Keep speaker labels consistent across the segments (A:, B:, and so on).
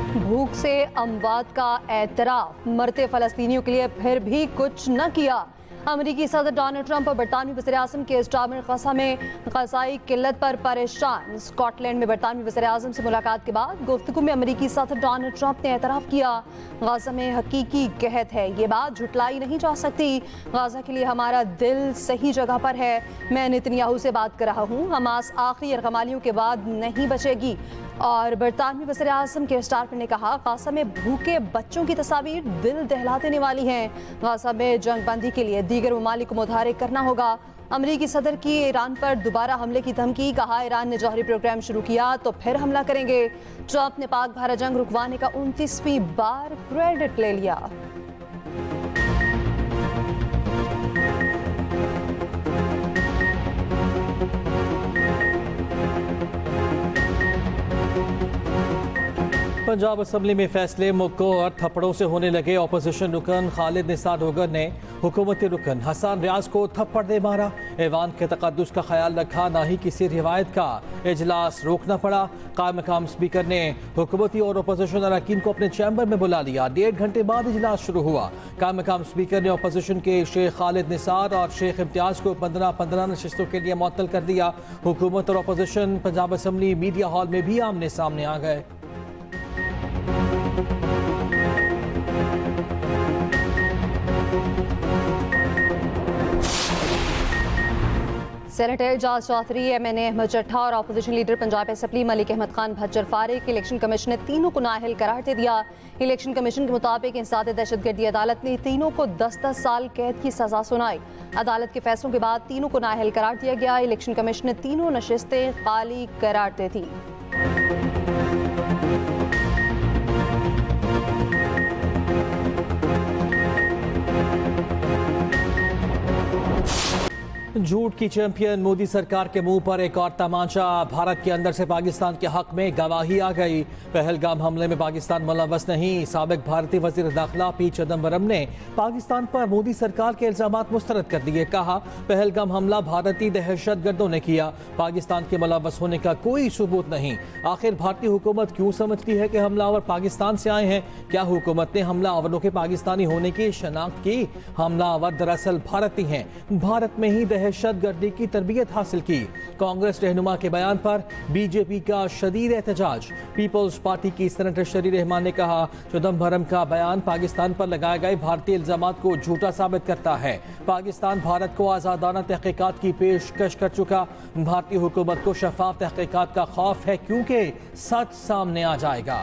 A: भूख से अमवात का एतराफ, मरते फलस्तीनियों के लिए फिर भी कुछ न किया। अमेरिकी सदर डोनाल्ड ट्रंप और बरतानवी वज़ीर-ए-आज़म के इस्तामिल ग़ज़ा में ग़ज़ाई किल्लत पर परेशान। स्कॉटलैंड में बरतानवी वज़ीर-ए-आज़म से मुलाकात के बाद गुफ्तगू में अमेरिकी सदर डोनाल्ड ट्रंप ने एतराफ़ किया, ग़ज़ा में हकीकी कहत है, ये बात झुटलाई नहीं जा सकती। ग़ज़ा के लिए हमारा दिल सही जगह पर है। मैं नेतन्याहू से बात कर रहा हूँ, हमास आखिरी यरग़मालियों के बाद नहीं बचेगी। और बरतानवी वज़ीर-ए-आज़म के स्टार ने कहा, ग़ज़ा में भूखे बच्चों की तस्वीर दिल दहला देने वाली हैं। ग़ज़ा में जंगबंदी के लिए दीगर ममालिक को मुतहरिक करना होगा। अमेरिकी सदर की ईरान पर दोबारा हमले की धमकी, कहा ईरान ने जौहरी प्रोग्राम शुरू किया तो फिर हमला करेंगे। ट्रंप ने पाक भारत जंग रुकवाने का 29वीं बार क्रेडिट ले लिया।
B: पंजाब असम्बली में फैसले मुक्कों और थप्पड़ों से होने लगे। अपोजिशन रुकन खालिद निसार डोगर ने हुकूमती रुकन हसन रियाज को थप्पड़ दे मारा। ऐवान के तकद्दुस का ख्याल रखा, ना ही किसी रिवायत का। इजलास रोकना पड़ा। कायम स्पीकर ने हुकूमती और अपोजिशन अरकान को अपने चैम्बर में बुला लिया। 1.5 घंटे बाद इजलास शुरू हुआ। कायम स्पीकर ने अपोजिशन के शेख खालिद निसार और शेख इम्तियाज को 15 नशिस्तों के लिए मुअत्तल कर दिया। हुकूमत और opposition Punjab assembly media hall में भी आमने सामने आ गए।
A: सेनेटर एजाज चौधरी, MNA अहमद चट्ठा और opposition leader Punjab assembly Malik Ahmad Khan Bhachar फारिक इलेक्शन कमीशन ने तीनों को नाअहल करार दे दिया। इलेक्शन कमीशन के मुताबिक इंसदाद दहशतगर्दी अदालत ने तीनों को 10-10 साल कैद की सजा सुनाई। अदालत के फैसलों के बाद तीनों को नाअहल करार दिया गया। इलेक्शन कमीशन ने तीनों नशिस्तें खाली करार दे दी।
B: झूठ की चैंपियन मोदी सरकार के मुंह पर एक और तमाचा। भारत के अंदर से पाकिस्तान के हक में गवाही आ गई। पहलगाम हमले में पाकिस्तान मुलव्वस नहीं। साबिक भारतीय वजीर दाखिला पी चिदम्बरम ने पाकिस्तान पर मोदी सरकार के इल्जामात मुस्तरद कर दिए। कहा, पहलगाम हमला भारतीय दहशतगर्दों ने किया, पाकिस्तान के मुलव्वस होने का कोई सबूत नहीं। आखिर भारतीय हुकूमत क्यों समझती है कि हमलावर पाकिस्तान से आए हैं? क्या हुकूमत ने हमलावरों के पाकिस्तानी होने की शनाख्त की? हमलावर दरअसल भारतीय हैं। भारत में ही दहशतगर्दी की तरबियत हासिल की। कांग्रेस रहनुमा के बयान पर बीजेपी का शदीद एहतजाज। पीपल्स पार्टी की सेनेटर शरी रहमान ने कहा, चिदम्बरम का बयान पाकिस्तान पर लगाए गए भारतीय इल्जामात को झूठा साबित करता है। पाकिस्तान भारत को आज़ादाना तहकीकात की पेशकश कर चुका। भारतीय हुकूमत को शफाफ तहकीकात का खौफ है, क्योंकि सच सामने आ जाएगा।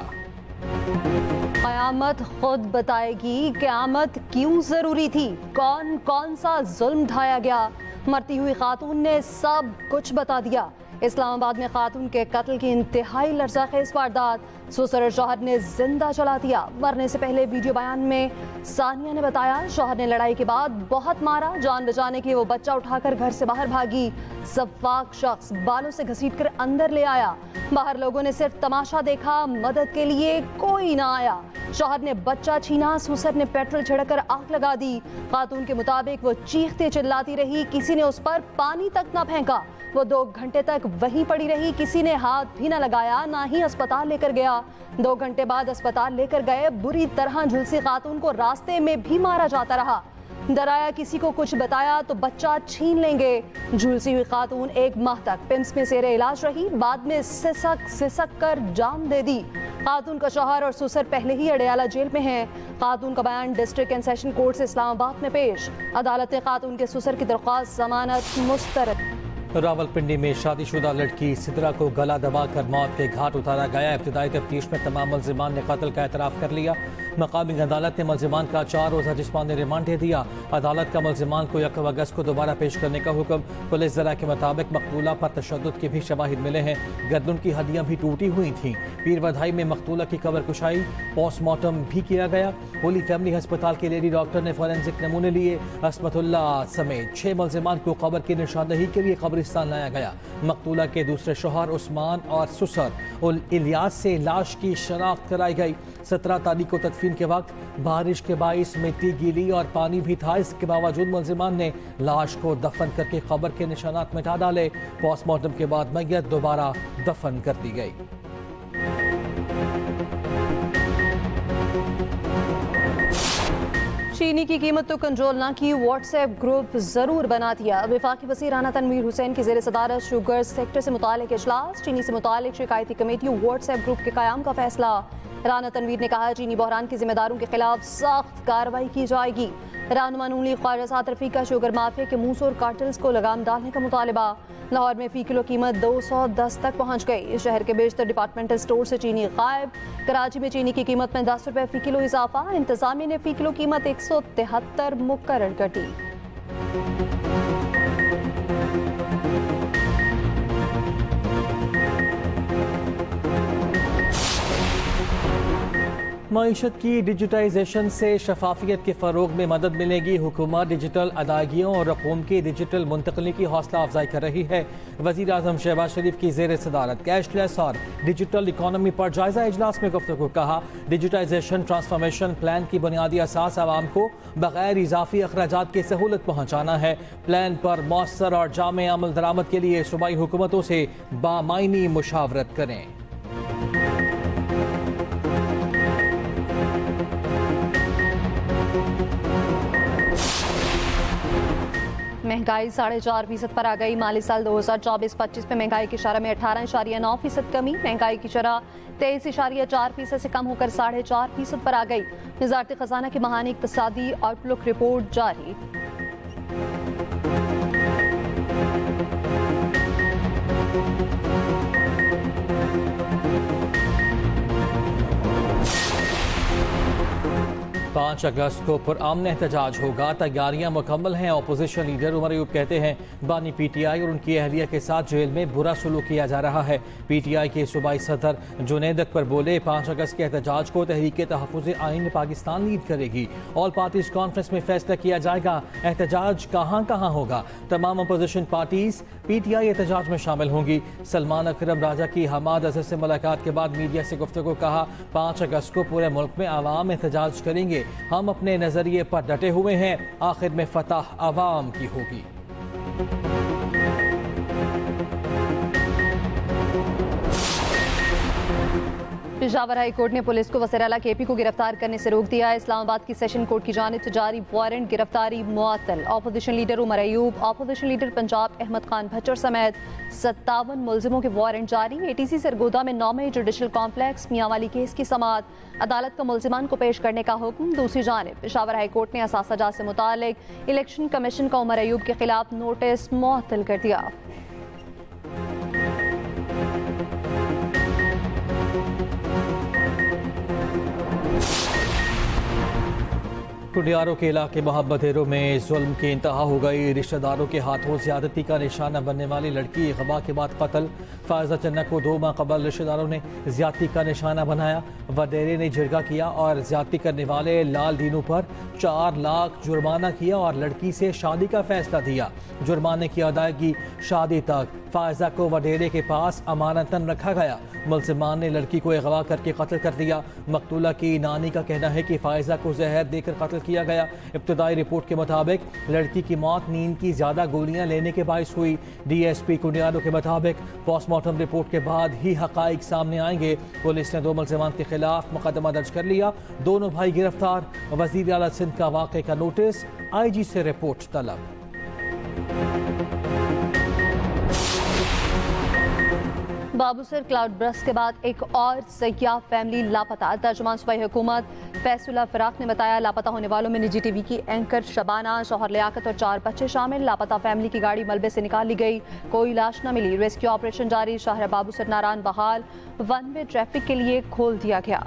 A: क़यामत खुद बताएगी क़यामत क्यों जरूरी थी, कौन कौन सा जुल्म ढाया गया। मरती हुई खातून ने सब कुछ बता दिया। इस्लामाबाद में खातून के कत्ल की इंतहाई लर्ज़ाखेज़ वारदात। ससुर और शौहर ने जिंदा जला दिया। मरने से पहले वीडियो बयान में सानिया ने बताया, शौहर ने लड़ाई के बाद बहुत मारा। जान बचाने के लिए वो बच्चा उठाकर घर से बाहर भागी। सफाक शख्स बालों से घसीटकर अंदर ले आया। बाहर लोगों ने सिर्फ तमाशा देखा, मदद के लिए कोई ना आया। शौहर ने बच्चा छीना, ससुर ने पेट्रोल छिड़कर आग लगा दी। खातून के मुताबिक वो चीखते चिल्लाती रही, किसी ने उस पर पानी तक ना फेंका। वो 2 घंटे तक वहीं पड़ी रही, किसी ने हाथ भी न लगाया, ना ही अस्पताल लेकर गया। 2 घंटे बाद अस्पताल लेकर गए। बुरी तरह झुलसी खातून को रास्ते में भी मारा जाता रहा। डराया किसी को कुछ बताया तो बच्चा छीन लेंगे। झुलसी हुई खातून 1 माह तक पिम्स में जेर इलाज रही, बाद में सिसक कर जान दे दी। खातून का शौहर और ससुर पहले ही अडयाला जेल में हैं। खातून का बयान डिस्ट्रिक्ट एंड सेशन कोर्ट से इस्लामाबाद में पेश। अदालत ने खातून के ससुर की दरख्वास्त जमानत मुस्तरद।
B: रावलपिंडी में शादीशुदा लड़की सिद्रा को गला दबाकर मौत के घाट उतारा गया। इब्तिदाई तफ्तीश में तमाम मुल्जिमान ने कत्ल का एतराफ़ कर लिया। मकामी अदालत ने मुल्जिमान का 4 रोज़ा जिस्मानी रिमांड दे दिया। अदालत का मुल्जिमान को 1 अगस्त को दोबारा पेश करने का हुक्म। पुलिस ज़रा के मुताबिक मकतूला पर तशद्दुद के भी शवाहिद मिले हैं। गर्दन की हड्डियाँ भी टूटी हुई थीं। पीर बधाई में मकतूला की कब्र कुशाई, पोस्टमार्टम भी किया गया। होली फैमिली अस्पताल के लेडी डॉक्टर ने फॉरेंसिक नमूने लिए। असमतुल्लाह समेत 6 मुल्जिमान को कब्र की निशानदही के लिए कब्रिस्तान लाया गया। मकतूला के दूसरे शौहर उस्मान और ससुर उल इलियास से लाश की शनाख्त कराई गई। 17 तारीख को तदफीन के वक्त बारिश के बाइस मिट्टी गीली और पानी भी था। इसके बावजूद मुल्जिमान ने लाश को दफन करके कब्र के निशानात मिटा डाले। पोस्टमार्टम के बाद मैयत दोबारा दफन कर दी गई।
A: चीनी की कीमत तो कंट्रोल ना की, व्हाट्सएप ग्रुप जरूर बना दिया। वफाकी वज़ीर राना तनवीर हुसैन की ज़ेर सदारत शुगर सेक्टर से मुतालिक इजलास, चीनी से मुतालिक शिकायती कमेटी व्हाट्सएप ग्रुप के क़याम का फैसला। राना तनवीर ने कहा चीनी बहरान के जिम्मेदारों के खिलाफ सख्त कार्रवाई की जाएगी। रहनुमा नून लीग ख्वाजा साद रफीक का शुगर माफिया के मूसर कार्टल्स को लगाम डालने का मुतालबा। लाहौर में फी किलो कीमत 210 तक पहुंच गई। शहर के बेशतर डिपार्टमेंटल स्टोर से चीनी गायब। कराची में चीनी की कीमत में 10 रुपए फी किलो इजाफा। इंतजामिया ने फी किलो कीमत 173 मुकर्रर कर दी।
B: मईशत की डिजिटाइजेशन से शफाफियत के फ़रोग में मदद मिलेगी। हुकूमत डिजिटल अदायगियों और रकूम की डिजिटल मुंतकली की हौसला अफजाई कर रही है। वज़ीर आज़म शहबाज शरीफ की ज़ेर सदारत कैशलेस और डिजिटल इकॉनमी पर जायज़ा इजलास में गुफ्तगू। कहा डिजिटाइजेशन ट्रांसफॉर्मेशन प्लान की बुनियादी असास आवाम को बगैर इजाफी अखराजात की सहूलत पहुँचाना है। प्लान पर मौसर और जामे अमल दरामद के लिए सूबाई हुकूमतों से बामायनी मुशावरत करें।
A: महंगाई 4.5% पर आ गई। माली साल 2024-25 में महंगाई की शरह में 18.9% कमी। महंगाई की शरह 23.4% से कम होकर 4.5% पर आ गई। वज़ारत खजाना की माहानी इक़्तिसादी आउटलुक रिपोर्ट जारी।
B: पाँच अगस्त को पुरअमन एहतजाज होगा। तैयारियां मुकम्मल हैं। अपोजिशन लीडर उमर अयूब कहते हैं बानी पीटीआई और उनकी अहलिया के साथ जेल में बुरा सलूक किया जा रहा है। पीटीआई के सूबाई सदर जुनैद अकबर बोले 5 अगस्त के एहतजाज को तहरीक तहफ़्फ़ुज़ आइन पाकिस्तान लीड करेगी। ऑल पार्टीज कॉन्फ्रेंस में फैसला किया जाएगा एहतजाज कहाँ कहाँ होगा। तमाम अपोजिशन पार्टीज पीटीआई एहतजाज में शामिल होंगी। सलमान अकरम राजा की हमाद अजहर से मुलाकात के बाद मीडिया से गुफ्तगू। कहा 5 अगस्त को पूरे मुल्क में आवाम एहतजाज करेंगे। हम अपने नजरिए पर डटे हुए हैं। आखिर में फतह आवाम की होगी।
A: पेशावर हाई कोर्ट ने पुलिस को वज़ीर आला KP को गिरफ्तार करने से रोक दिया। इस्लामाबाद की सेशन कोर्ट की जानिब से जारी वारंट गिरफ्तारी मुअत्तल। Opposition leader Umar Ayub, opposition leader Punjab Ahmad Khan Bhachar समेत 57 मुलजिमों के वारंट जारी। ATC सरगोदा में 9 मई जुडिशल कॉम्प्लेक्स मियांवाली केस की समाअत। अदालत का मुलजिमान को पेश करने का हुक्म। दूसरी जानिब पेशावर हाई कोर्ट ने असातिज़ा से मुतालिक इलेक्शन कमीशन का उमर अयूब के खिलाफ नोटिस मुअत्तल कर दिया।
B: कुडियारों के इलाके मोहब्बतेरों में जुल्म की इंतहा हो गई। रिश्तेदारों के हाथों ज्यादती का निशाना बनने वाली लड़की गबा के बाद कत्ल। फायजा चन्ना को 2 माह कबल रिश्तेदारों ने ज्यादती का निशाना बनाया। वडेरे ने जिरगा किया और ज्यादती करने वाले लाल दीनों पर 4 लाख जुर्माना किया और लड़की से शादी का फैसला दिया। जुर्माने की अदायगी शादी तक। फायजा को वडेरे के पास अमानतन रखा गया। मुलजिमान ने लड़की को अगवा करके कत्ल कर दिया। मकतूला की नानी का कहना है कि फायजा को जहर देकर कत्ल किया गया। इब्तदाई रिपोर्ट के मुताबिक लड़की की मौत नींद की ज्यादा गोलियां लेने के बायस हुई। DSP कुडियालो के मुताबिक पोस्टमार्टम रिपोर्ट के बाद ही हकाइक सामने आएंगे। पुलिस ने 2 मुलजिमान के खिलाफ मुकदमा दर्ज कर लिया। दोनों भाई गिरफ्तार। वजीर आला सिंध का वाक़े का नोटिस। IG से रिपोर्ट तलब।
A: बाबूसर क्लाउड बर्स्ट के बाद एक और सयाह फैमिली लापता। तर्जुमान सूबाई हुकूमत फैसुल्ला फराक ने बताया लापता होने वालों में निजी TV की एंकर शबाना, शौहर लियाकत और 4 बच्चे शामिल। लापता फैमिली की गाड़ी मलबे से निकाल ली गई। कोई लाश न मिली। रेस्क्यू ऑपरेशन जारी। शहर बाबूसर नारान बहाल। 1 वे ट्रैफिक के लिए खोल दिया गया।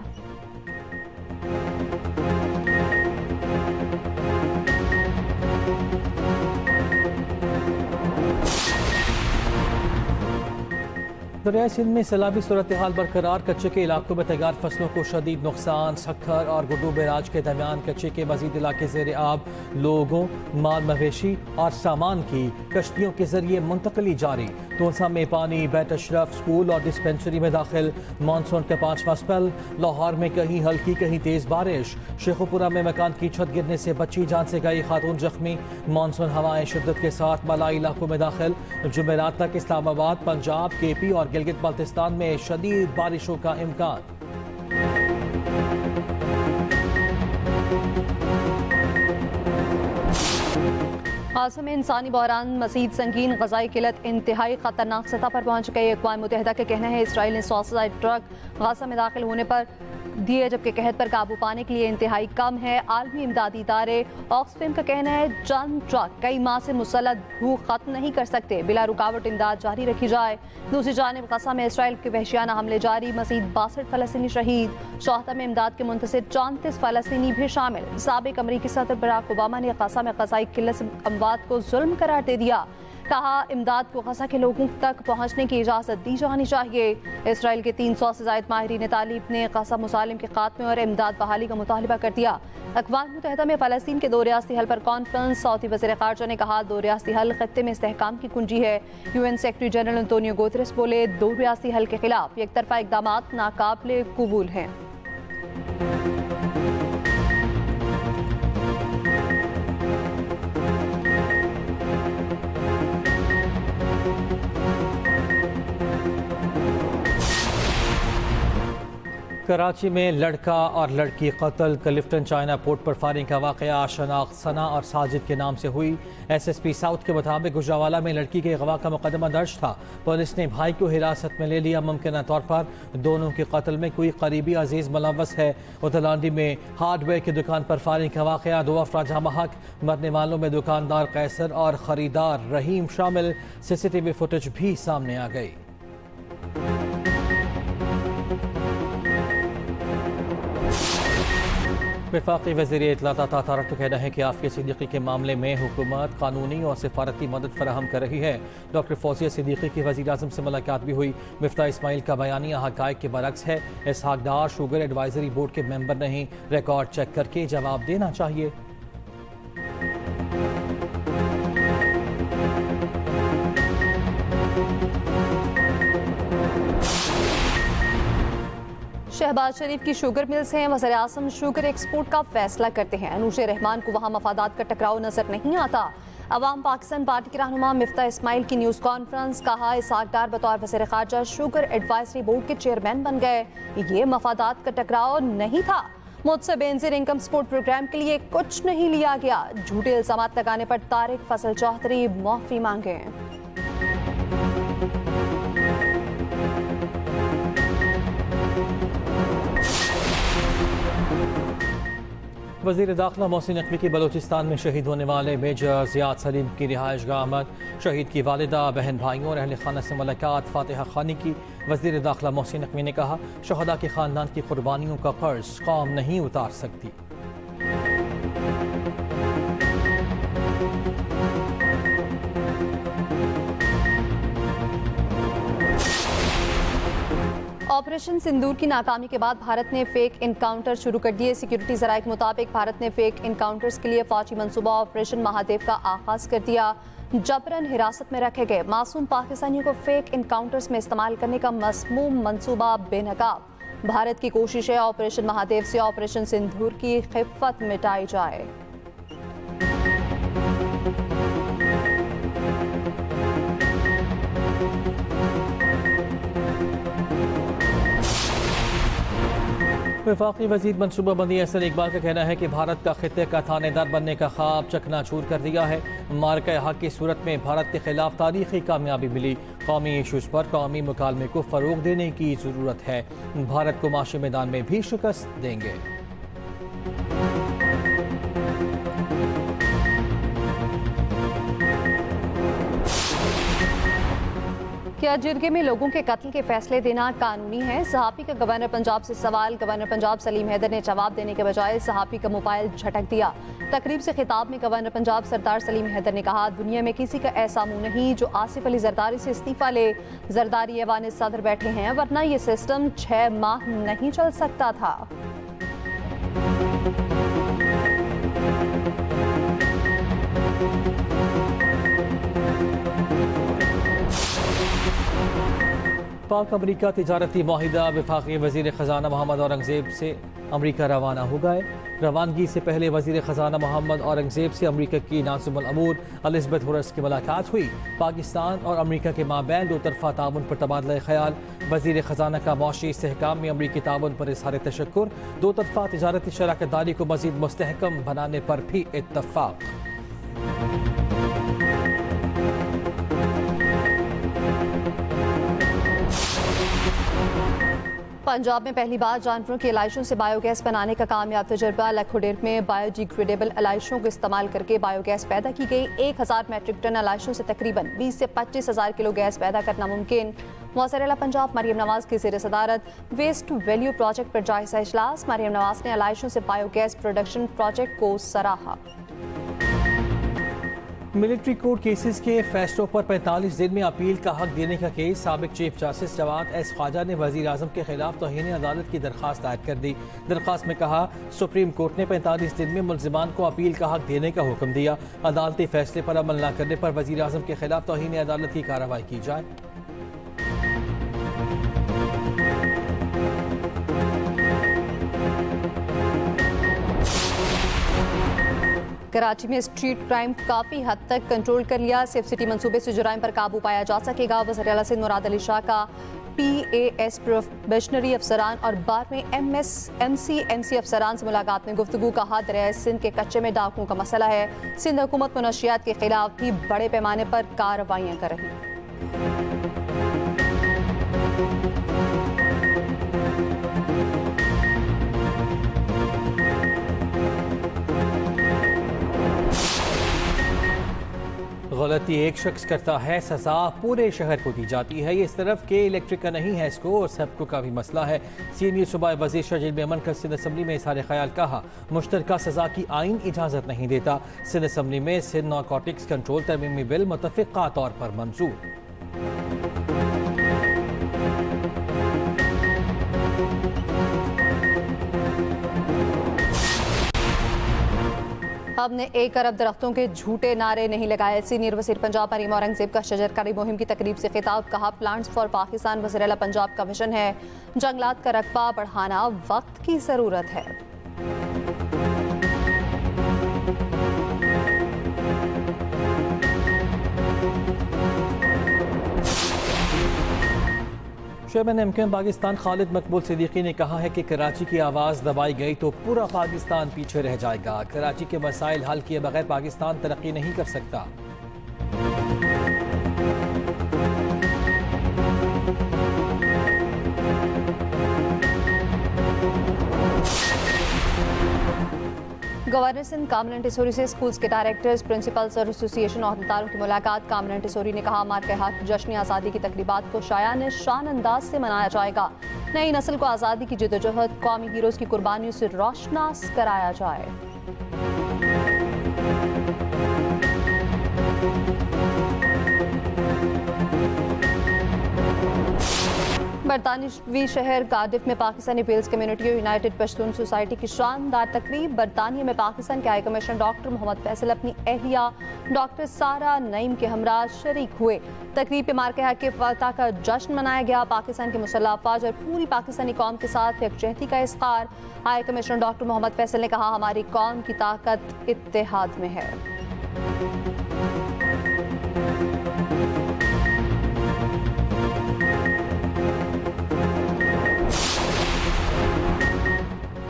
B: दरियाई सिंध में सैलाबी सूरत हाल बरकरार। कच्चे के इलाकों में तैयार फसलों को शदीद नुकसान। सखर और गुड्डू बैराज के दरमियान कच्चे के मजीद इलाके ज़ेर आब। लोगों, माल मवेशी और सामान की कश्तियों के जरिए मुंतकली जारी। तोसा में पानी। बैट अशरफ स्कूल और डिस्पेंसरी में दाखिल। मानसून का 5वां स्पेल। लाहौर में कहीं हल्की कहीं तेज बारिश। शेखुपुरा में मकान की छत गिरने से बच्ची जान से गई, खातून जख्मी। मानसून हवाएं शिद्दत के साथ मलाई इलाकों में दाखिल। जुमेरात तक इस्लामाबाद, पंजाब, KP और गिलगित बाल्तिस्तान में शदीद बारिशों का इम्कान।
A: गाज़ा में इंसानी बहरान मज़ीद संगीन, ग़ज़ाई किल्लत इंतहाई ख़तरनाक सतह पर पहुँच गई। अक़वाम मुत्तहिदा का कहना है इसराइल ने 100 ट्रक गाज़ा में दाखिल होने पर दिए, जबकि कहत पर काबू पाने के लिए इंतहाई कम है। आलमी इमदादी इदारे ऑक्सफैम का कहना है चंद ट्रक कई माह से मुसल्लत भूख खत्म नहीं कर सकते, बिला रुकावट इमदाद जारी रखी जाए। दूसरी जानिब गाज़ा में इसराइल के वहशियाना हमले जारी, मज़ीद 62 फ़लस्तीनी शहीद। शोहदा में इमदाद के मुंतज़िर 34 फ़लस्तीनी भी शामिल। साबिक़ अमरीकी सदर बराक ओबामा ने गाज़ा में ग़ज़ाई किल्लत से अमवात को जुल्म करार दे दिया। कहा इमदाद को गाज़ा के लोगों तक पहुँचने की इजाज़त दी जानी चाहिए। इसराइल के 300 से ज़ायद माहिरीन तालीब ने गाज़ा मुसालिम के खात्मे और इमदाद बहाली का मुतालबा कर दिया। अक़वाम मुत्तहिदा में फ़लस्तीन के 2 रियासती हल पर कॉन्फ्रेंस, सऊदी वज़ीर ख़ारजा ने कहा 2 रियासती हल ख़त्ते में इस्तेहकाम की कुंजी है। UN secretary general Antonio Guterres बोले 2 रियासती हल के खिलाफ एकतरफ़ा इक़दामात नाकाबिले कबूल हैं।
B: कराची में लड़का और लड़की कत्ल, क्लिफ्टन चाइना पोर्ट पर फायरिंग का वाक़या शनाख्त सना और साजिद के नाम से हुई। SSP साउथ के मुताबिक गुजरावाला में लड़की के अगवा का मुकदमा दर्ज था। पुलिस ने भाई को हिरासत में ले लिया। मुमकिन तौर पर दोनों के कत्ल में कोई करीबी अजीज मुलव्वस है। उत्तरलांडी में हार्डवेयर की दुकान पर फायरिंग का वाक़या, 2 अफराद जहाँ बहक, मरने वालों में दुकानदार कैसर और ख़रीदार रहीम शामिल। CCTV फुटेज भी सामने आ गई। वफाकी वज़ीर इत्तलात तारक़ का कहना है कि आफिया सिद्दीकी के मामले में हुकूमत कानूनी और सिफारती मदद फराहम कर रही है। डॉक्टर फौजिया सिद्दीकी की वज़ीर आज़म से मुलाकात भी हुई। मिफ्ता इस्माइल का बयानिया हक़ाइक़ के बरक्स है। इसहाक़ डार शुगर एडवाइजरी बोर्ड के मेंबर नहीं, रिकॉर्ड चेक करके जवाब देना चाहिए।
A: शहबाज शरीफ की शुगर मिल्स हैं, वज़ीर आज़म शुगर एक्सपोर्ट का फैसला करते हैं। अनुशे रहमान को वहाँ मफादात का टकराव नजर नहीं आता। अवाम पाकिस्तान पार्टी के रहनुमा मिफ्ता इस्माइल की न्यूज़ कॉन्फ्रेंस, कहा इसहाक़ डार बतौर वज़ीर ख़ारजा शुगर एडवाइजरी बोर्ड के चेयरमैन बन गए। ये मफादात का टकराव नहीं था। मुझसे बेनज़ीर इनकम सपोर्ट प्रोग्राम के लिए कुछ नहीं लिया गया। झूठे इल्ज़ामात लगाने पर तारिक फजल चौधरी माफ़ी मांगे।
B: वज़ीर दाखिला मोहसिन नकवी की बलूचिस्तान में शहीद होने वाले मेजर ज़ियाद सलीम की रिहाइश गाह आमद। शहीद की वालिदा, बहन भाइयों और अहल खाना से मुलाकात, फातिहा खानी की। वज़ीर दाखिला मोहसिन नकवी ने कहा शहदा के ख़ानदान की कुर्बानियों का कर्ज कौम नहीं उतार सकती।
A: ऑपरेशन सिंदूर की नाकामी के बाद भारत ने फेक इनकाउंटर शुरू कर दिए। सिक्योरिटी ज़राए के मुताबिक भारत ने फेक इनकाउंटर्स के लिए फौजी मंसूबा ऑपरेशन महादेव का आगाज कर दिया। जबरन हिरासत में रखे गए मासूम पाकिस्तानियों को फेक इनकाउंटर्स में इस्तेमाल करने का मसमूम मंसूबा बेनकाब। भारत की कोशिश है ऑपरेशन महादेव से ऑपरेशन सिंदूर की खिफ़त मिटाई जाए।
B: वफाकी वज़ीर मनसूबाबंदी अहसन इकबाल का कहना है कि भारत का खित्ते का थानेदार बनने का ख्वाब चकनाचूर कर दिया है। मार्का हक की सूरत में भारत के खिलाफ तारीखी कामयाबी मिली। कौमी इशूज़ पर कौमी मुकालमे को फ़रोग देने की ज़रूरत है। भारत को माशी मैदान में भी शिकस्त देंगे।
A: क्या जिरगे में लोगों के कत्ल के फैसले देना कानूनी है? सहाफ़ी का गवर्नर पंजाब से सवाल। गवर्नर पंजाब सलीम हैदर ने जवाब देने के बजाय सहाफ़ी का मोबाइल झटक दिया। तकरीब से खिताब में गवर्नर पंजाब सरदार सलीम हैदर ने कहा दुनिया में किसी का ऐसा मुंह नहीं जो आसिफ अली जरदारी से इस्तीफा ले। जरदारी ऐवान सदर बैठे हैं, वरना ये सिस्टम 6 माह नहीं चल सकता था।
B: पाक अमरीका तिजारती माहिदा, वफाकी वज़ीर ख़जाना मोहम्मद औरंगज़ेब से अमरीका रवाना हो गए। रवानगी से पहले वज़ीर ख़जाना मोहम्मद औरंगज़ेब से अमरीका की नाज़िमुल अमूर एलिज़ाबेथ होरस की मुलाकात हुई। पाकिस्तान और अमरीका के माबैन 2 तरफ़ा ताउन पर तबादला ख्याल। वज़ीर ख़जाना का मौशी इस्तेहकाम में अमरीकी ताउन पर इज़हार तशक्कुर। 2 तरफ़ा तिजारती शराकत दारी को मज़ीद मुस्तहकम बनाने पर भी इत्तफ़ाक़।
A: पंजाब में पहली बार जानवरों की एलाइशों से बायोगैस बनाने का कामयाब तजुर्बा। लखोडेर में बायोडिग्रेडेबल एलाइशों को इस्तेमाल करके बायोगैस पैदा की गई। 1000 मैट्रिक टन एलाइशों से तकरीबन 20 से 25,000 किलो गैस पैदा करना मुमकिन। वज़ीर पंजाब मरियम नवाज की ज़ेर सदारत वेस्ट टू वैल्यू प्रोजेक्ट पर जायजा इजलास। मरियम नवाज ने एलाइशों से बायोगैस प्रोडक्शन प्रोजेक्ट को सराहा।
B: मिलिट्री कोर्ट केसेस के फैसलों पर 45 दिन में अपील का हक देने का केस। साबिक chief justice Jawad S Khawaja ने वजीर आजम के खिलाफ तौहीन अदालत की दरख्वास्त दायर कर दी। दरख्वास्त में कहा सुप्रीम कोर्ट ने 45 दिन में मुल्जिमान को अपील का हक देने का हुक्म दिया। अदालती फैसले पर अमल न करने पर वजीर आजम के खिलाफ तौहीन अदालत की कार्रवाई की जाए।
A: कराची में स्ट्रीट क्राइम काफी हद तक कंट्रोल कर लिया। सेफ सिटी मंसूबे से जुराइम पर काबू पाया जा सकेगा। वज़ीर आला सिंध मुराद अली शाह का PAS प्रोबेशनरी अफसरान और बार में MC अफसरान से मुलाकात में गुफ्तगू। कहा दरियाए सिंध के कच्चे में डाकुओं का मसला है। सिंध हुकूमत मुनशियात के खिलाफ भी बड़े पैमाने पर कार्रवाइयाँ कर रही।
B: गलती एक शख्स करता है, सजा पूरे शहर को दी जाती है। ये सिर्फ के इलेक्ट्रिक का नहीं है, इसको और सबको का भी मसला है। सीनियर सूबाई वज़ीर शजील मेमन का सिंध असम्बली में इज़हार ख्याल। कहा मुश्तरका सजा की आइन इजाज़त नहीं देता। सिंध असम्बली में सिंध नारकोटिक्स कंट्रोल तरमीमी बिल मुतफ़िक़ा तौर पर मंजूर। हमने 1 अरब दरख्तों के झूठे नारे नहीं लगाए। सीनियर वज़ीर पंजाब मरीम औरंगजेब का शजरकारी मुहिम की तकरीब से खिताब। कहा प्लांट्स फॉर पाकिस्तान वज़ीर आला पंजाब का मिशन है। जंगलात का रकबा बढ़ाना वक्त की ज़रूरत है। चेयरमैन MKM पाकिस्तान खालिद मकबूल सिद्दीकी ने कहा है कि कराची की आवाज़ दबाई गई तो पूरा पाकिस्तान पीछे रह जाएगा। कराची के मसाइल हल किए बगैर पाकिस्तान तरक्की नहीं कर सकता।
A: गवर्नर सिंध कामरान टिसोरी से स्कूल्स के डायरेक्टर्स, प्रिंसिपल्स और एसोसिएशन अहदेदारों की मुलाकात। कामरान टिसोरी ने कहा मार्के हक जश्न आज़ादी की तकरीबात को शायान शान अंदाज से मनाया जाएगा। नई नस्ल को आज़ादी की जद्दोजहद, कौमी हीरोज़ की कुर्बानियों से रोशनास कराया जाए। बरतानवी शहर कार्डिफ में पाकिस्तानी वेल्स कम्युनिटी और यूनाइटेड पश्तून सोसाइटी की शानदार तकरीब। बरतानिया में पाकिस्तान के high commissioner doctor Mohammad Faisal अपनी अहलिया डॉक्टर सारा नईम के हमरा शरीक हुए। तकरीब पे मार्के हक के फतह का जश्न मनाया गया। पाकिस्तान के मुसल्लह अफवाज और पूरी पाकिस्तानी कौम के साथ यकजहती का इज़हार। High commissioner doctor Mohammad Faisal ने कहा हमारी कौम की ताकत इत्तेहाद में है।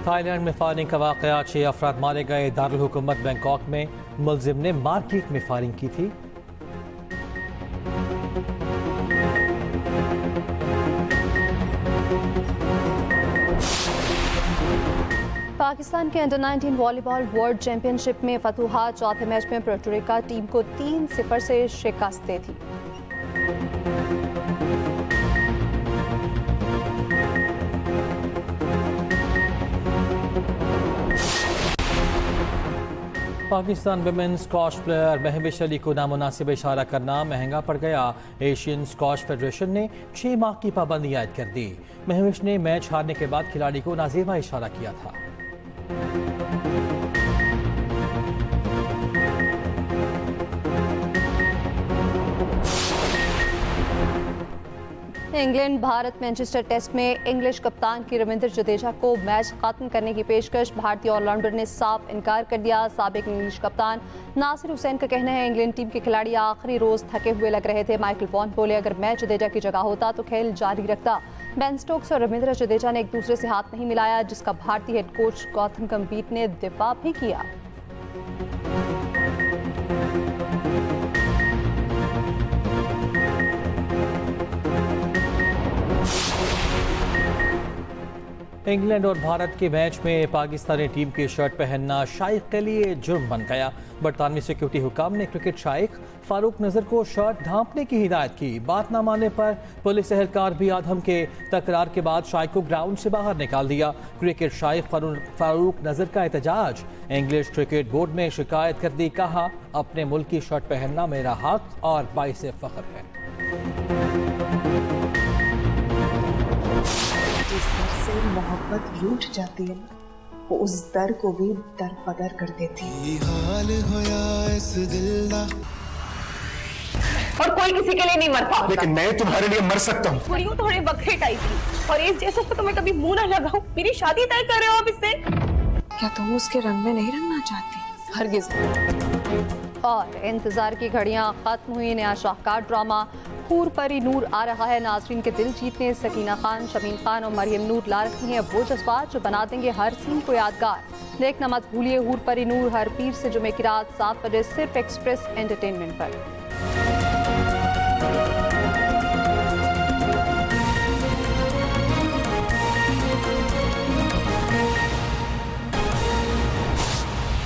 B: थाईलैंड में फायरिंग का वाक़या, 6 अफराद मारे गए। दारुल हुकूमत बैंकॉक में मुलजिम ने मार्केट में फायरिंग की थी।
A: पाकिस्तान के अंडर 19 वॉलीबॉल वर्ल्ड चैंपियनशिप में फतूहात। चौथे मैच में पुर्टो रिको टीम को 3-0 से शिकस्त दी थी।
B: Pakistan women squash player Mahvish Ali को नामुनासिब इशारा करना महंगा पड़ गया। एशियन स्क्वाश फेडरेशन ने 6 माह की पाबंदी आयद कर दी। महविश ने मैच हारने के बाद खिलाड़ी को नाजेबा इशारा किया था।
A: इंग्लैंड भारत मैनचेस्टर टेस्ट में इंग्लिश कप्तान की रविंद्र जडेजा को मैच खत्म करने की पेशकश। भारतीय ऑलराउंडर ने साफ इनकार कर दिया। साबिक इंग्लिश कप्तान नासिर हुसैन का कहना है इंग्लैंड टीम के खिलाड़ी आखिरी रोज थके हुए लग रहे थे। माइकल वॉन बोले अगर मैं जडेजा की जगह होता तो खेल जारी रखता। बेन स्टोक्स और रविंद्र जडेजा ने एक दूसरे से हाथ नहीं मिलाया, जिसका भारतीय हेड कोच गौतम गंभीर ने दिफा भी किया।
B: इंग्लैंड और भारत के मैच में पाकिस्तानी टीम की शर्ट पहनना शाइख के लिए जुर्म बन गया। बरतानवी सिक्योरिटी हुकाम ने क्रिकेट शाइख फारूक नजर को शर्ट ढांपने की हिदायत की। बात न मानने पर पुलिस एहलकार भी आधम के तकरार के बाद शाइख को ग्राउंड से बाहर निकाल दिया। क्रिकेट शाइख फारूक नजर का एहतजाज। इंग्लिश क्रिकेट बोर्ड ने शिकायत कर दी, कहा अपने मुल्क की शर्ट पहनना मेरा हक और बाइसे फख्र है।
C: जिस दर से मोहब्बत रूठ जाती है वो उस दर को भी दर पदर कर देती है।
D: हाल होया इस दिल दा।
E: और कोई किसी के लिए नहीं मरता,
D: लेकिन मैं तुम्हारे लिए मर सकता हूँ।
E: थोड़ी थोड़े बकरे टाइप की, और इस जैसे तो मैं कभी मुंह ना लगाऊं। मेरी शादी तय कर रहे हो आप इससे?
C: क्या तुम उसके रंग में नहीं रंगना चाहती?
E: हरगिज़।
A: और इंतजार की घड़ियां खत्म हुई। नया शाहकार ड्रामा हूर परी नूर आ रहा है। नाजरीन के दिल जीतने सकीना खान, शमीन खान और मरियम नूर ला रखी हैं वो जज्बात जो बना देंगे हर सीन को यादगार। देखना मत भूलिए हूर परी नूर हर पीर से जुमे की रात 7 बजे सिर्फ एक्सप्रेस एंटरटेनमेंट पर।